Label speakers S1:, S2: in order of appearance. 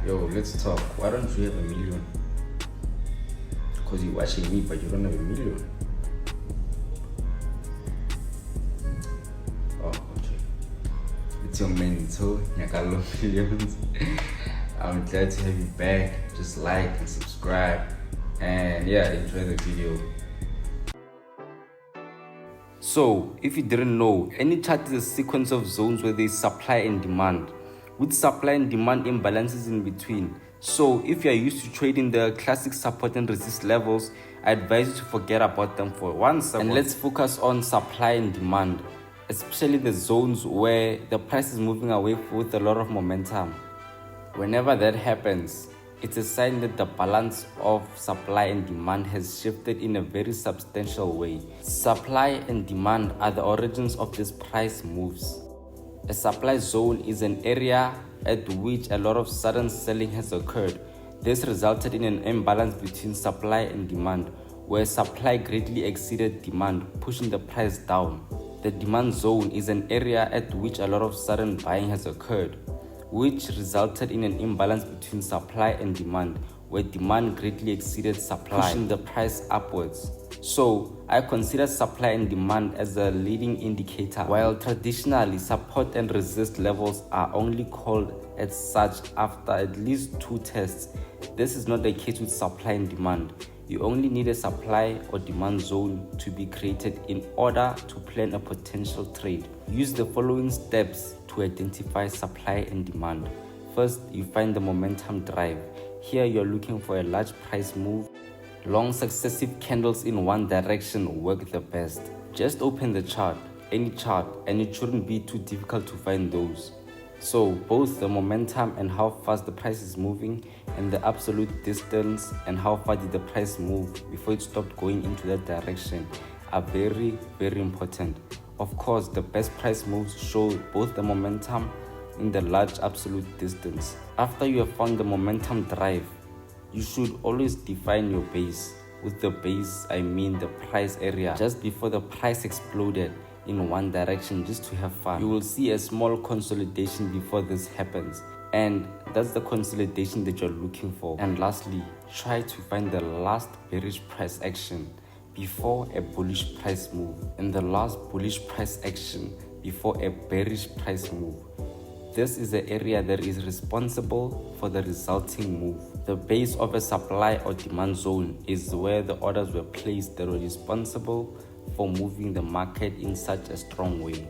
S1: Yo, let's talk. Why don't you have a million? Because you're watching me, but you don't have a million. Oh, okay. It's your mentor, Nyakallo.millions. I'm glad to have you back. Just like and subscribe. And yeah, enjoy the video. So, if you didn't know, any chart is a sequence of zones where there is supply and demand, with supply and demand imbalances in between. So, if you are used to trading the classic support and resist levels, I advise you to forget about them for 1 second. And let's focus on supply and demand, especially the zones where the price is moving away with a lot of momentum. Whenever that happens, it's a sign that the balance of supply and demand has shifted in a very substantial way. Supply and demand are the origins of these price moves. A supply zone is an area at which a lot of sudden selling has occurred. This resulted in an imbalance between supply and demand, where supply greatly exceeded demand, pushing the price down. The demand zone is an area at which a lot of sudden buying has occurred, which resulted in an imbalance between supply and demand, where demand greatly exceeded supply, pushing the price upwards. So, I consider supply and demand as a leading indicator. While traditionally support and resist levels are only called as such after at least 2 tests, this is not the case with supply and demand. You only need a supply or demand zone to be created in order to plan a potential trade. Use the following steps to identify supply and demand. First, you find the momentum drive. Here you're looking for a large price move. Long successive candles in one direction work the best. Just open the chart, any chart, and it shouldn't be too difficult to find those. So both the momentum and how fast the price is moving, and the absolute distance and how far did the price move before it stopped going into that direction are very, very important. Of course, the best price moves show both the momentum and the large absolute distance. After you have found the momentum drive, you should always define your base. With the base, I mean the price area just before the price exploded in one direction, just to have fun. You will see a small consolidation before this happens, and that's the consolidation that you're looking for. And lastly, try to find the last bearish price action before a bullish price move, and the last bullish price action before a bearish price move. This is the area that is responsible for the resulting move. The base of a supply or demand zone is where the orders were placed that were responsible for moving the market in such a strong way.